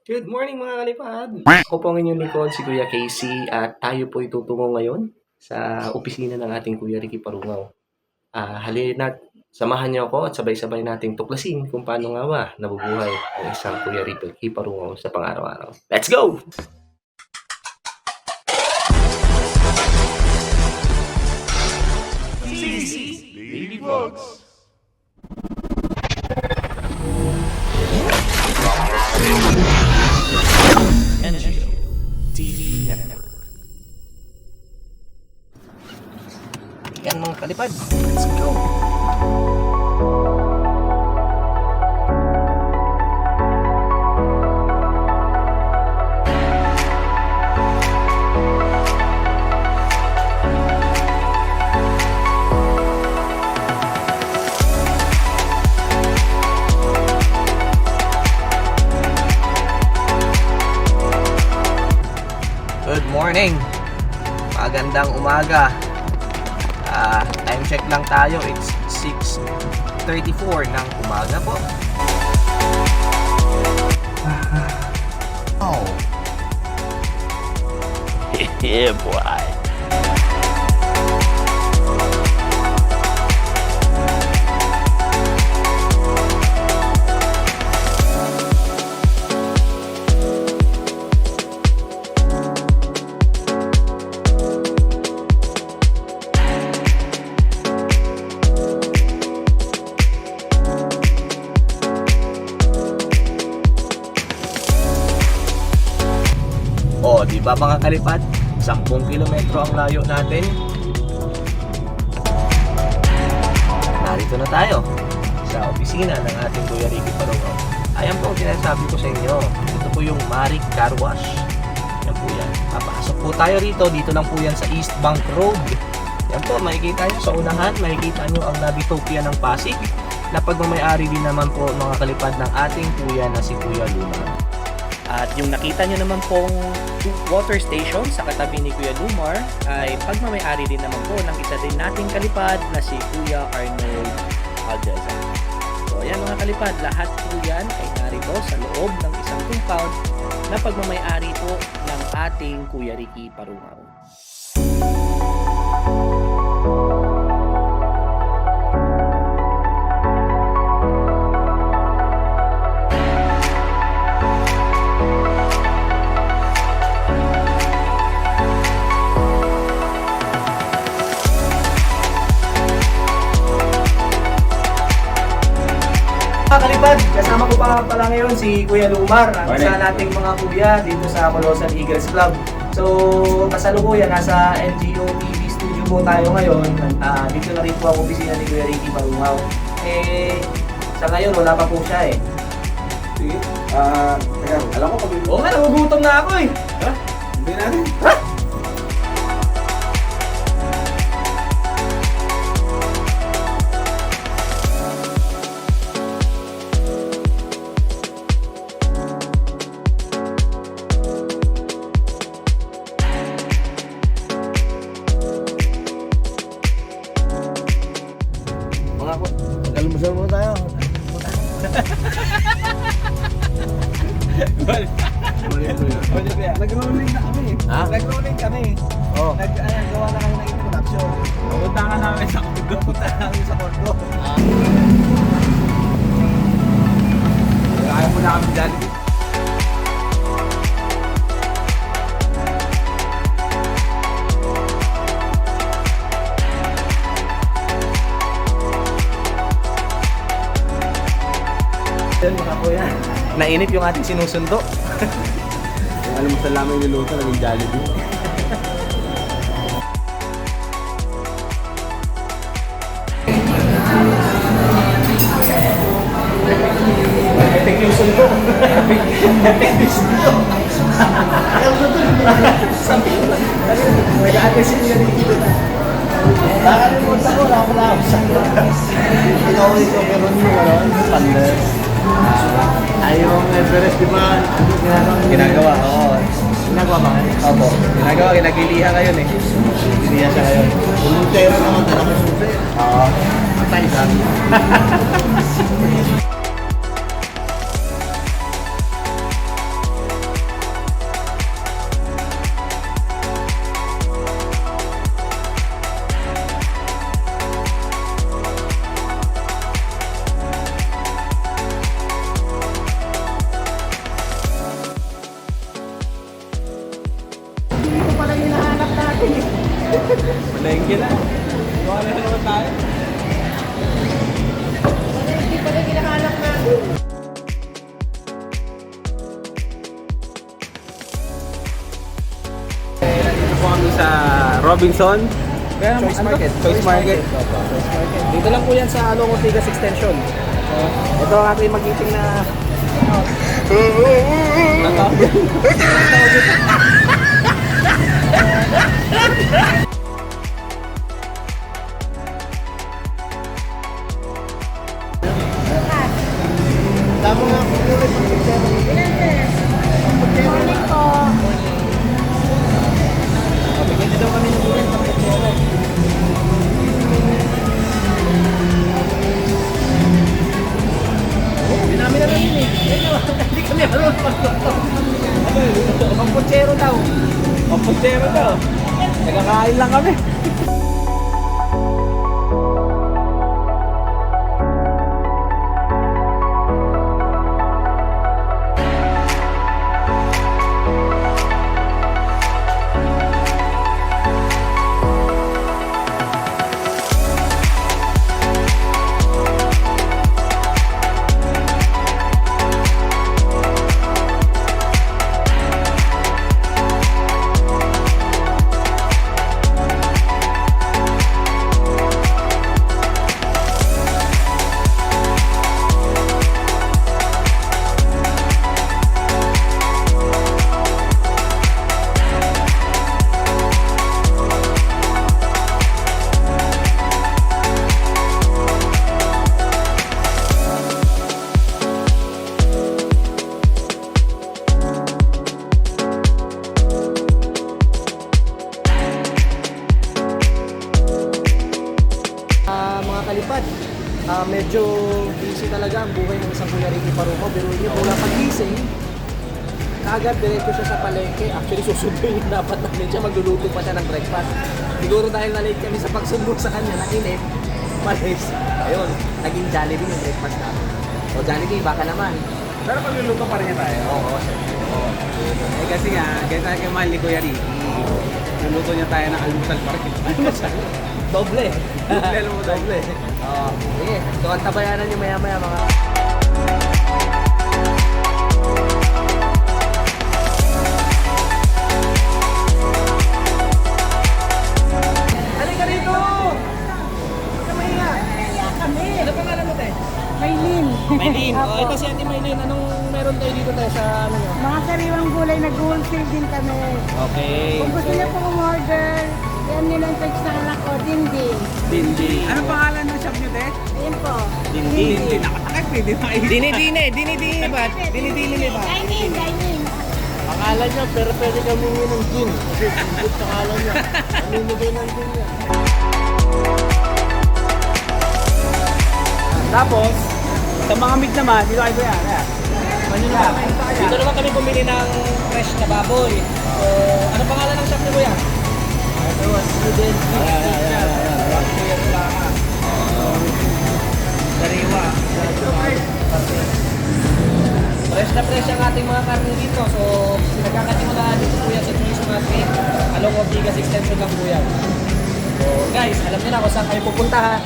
Good morning mga kalipad! Ako po ang inyong lingkod, si Kuya Casey, at tayo po tutungo ngayon sa opisina ng ating Kuya Ricky Parungaw. Halina't samahan niyo ako at sabay-sabay nating tuklasin kung paano nga ba nabubuhay ang isang Kuya Ricky Parungaw sa pang-araw-araw. Let's go! NGO TV Network. Yan mga kalipad, let's go! Good morning! Magandang umaga. Time check lang tayo. It's 6:34 ng umaga po. Oh. Yeah, boy. O, di ba mga kalipad? 10 kilometro ang layo natin. Narito na tayo sa opisina ng ating Kuya Ricky Parungaw. Ayan po ang sinasabi ko sa inyo. Ito po yung Marik Car Wash. Yan po yan. Papasok po tayo rito. Dito lang po yan sa East Bank Road. Yan po, makikita nyo sa unahan. Makikita nyo ang Navitopia ng Pasig na pagmamayari din naman po mga kalipad ng ating kuya na si Kuya Lumar. At yung nakita nyo naman pong water station sa katabi ni Kuya Lumar ay pagmamayari din naman po ng isa din nating kalipad na si Kuya Arnold Aljaza. So ayan mga kalipad, lahat po yan ay narito sa loob ng isang compound na pagmamayari po ng ating Kuya Ricky Parungaw. Mga kalipad, kasama ko pa pala ngayon si Kuya Lumar, ang isa nating mga kuya dito sa Colossal Eagles Club. So, kasalukuyan, nasa NGO TV studio po tayo ngayon. Dito na rin po ang opisina ni Kuya Ricky Parungaw. Sa ngayon, wala pa po siya eh. Sige. Teka, alam ko pag... Oo nga, nagugutom na ako eh. Ha? Hindi natin. Ha? Mga ko, Magkalumusan mo tayo. Nag-rolling na kami. Ha? Nag-rolling kami. Oh. Gawa na kami ng introduction. Pupunta ka namin sa Kudo. Pupunta na kami sa Cordo. Kaya mo na kami dyan. Yan mga kuya. Nainip yung ating sinusundo. Yung almusal namin niluto, naging Jollibee. Epic yung sundo. Epic yung sundo. Nag-aatesin niya dito. Nakalimutan ko, wala ako sa ikaw ito, pero yung pander. Ay, yung Everest, di ba? Ginagawa, oo. Ginagawa ba? Opo. Ginagawa, ginagilihan ngayon eh. Gilihan siya ngayon. Volunteer naman talaga ng susi. Oo. Patay ka. Malengke lang. Wala na naman tayo. Hindi pa rin kinakanak na. Nandito po kami sa Robinson. Choice Market. Choice Market. Dito lang po yan sa Along Ortigas Extension. Ito ang ating magiting na... Tama nga po ulit ang picture. Ilan sir? Morning po. Bigyan niyo daw kami ng ulit ang picture. Hindi namin alam yun eh. Hindi kami alam magluto. Pamputsero daw. Pamputsero daw. Nagkakain lang kami. Mga kalipad, medyo busy talaga ang buhay ng isang Kuya Ricky Parumo. Pero yun, mula pagising, kaagad diretso siya sa palengke. Actually, susunduin yung dapat namin siya. Magluluto pa siya ng breakfast. Siguro dahil na-late kami sa pagsundo sa kanya, nainip, malis. Ayun, naging Jollibee yung breakfast namin. O Jollibee, baka naman. Pero pagluluto pa rin tayo. Oo, sir. Eh kasi nga, kaya tayo kay mahal ni Kuya Ricky. Nuluto niya tayo ng almusal pa rin. Doble. Doble. Oo. Sige, ito ang tabayanan niyo maya-maya mga... Halika rito! Kamaya! Kami. Ano pangalan mo, te? Maylin. Maylin. Opo. Ito si Ate Maylin. Anong meron tayo dito tayo sa ano nyo? Mga sariwang gulay, nag-wholesale din kami. Okay. Kung gusto niyo pong umorder, yan nila ang text sa anak ko, Dindin. Dindi. Ano pangalan ng shop niyo, te? Ayun po. Dindi. Nakatakay, pwede na kayo. Dini-dini ba? Dini-dini ba? Dining, dining. Pangalan niya, pero pwede kami ng gin. Kasi good pangalan niya. Namimigay ng gin niya. Tapos, sa mga meat naman, dito kayo yan. Manila. Dito naman kami bumili ng fresh na baboy. So, ano pangalan ng shop ni Kuya? Ito was Student Sariwa. Fresh na fresh ang ating mga karne dito. So, pinagkakatiwalaan dito Kuya sa Choice Market. Along Ortigas Extension lang Kuya. So, guys, alam niyo na kung saan kayo pupunta ha.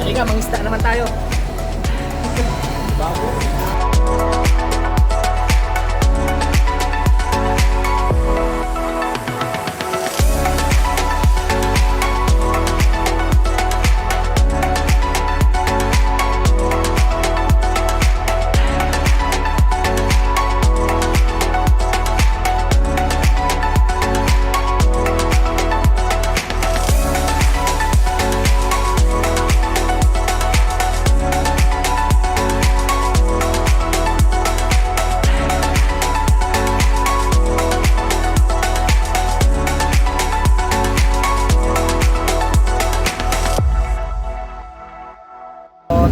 Halika, mangista naman tayo.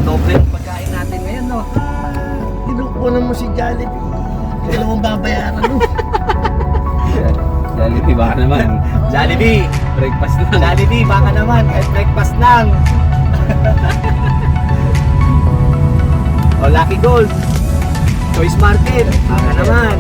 Doble ang pagkain natin ngayon, no? Tinukunan mo si Jollibee. Hindi naman babayaran mo. Jollibee, baka naman. Jollibee! Breakfast na. Jollibee, baka naman, kahit breakfast lang. O, Lucky Gold. Choice Market. Baka naman.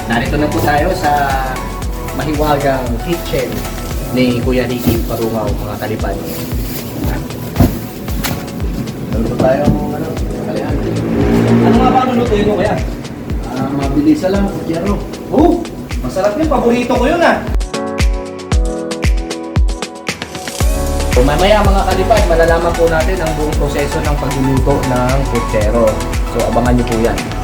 Narito na po tayo sa mahiwagang kitchen ni Kuya Ricky Parungaw, mga kalipad. Ano ba tayo? Kalihan. Ano nga ba ang lutuin mo kaya? Mabilisa lang, kutsero. Oh, masarap yun. Paborito ko yun ah. So, mamaya mga kalipad, malalaman po natin ang buong proseso ng pagluluto ng kutsero. So abangan niyo po yan.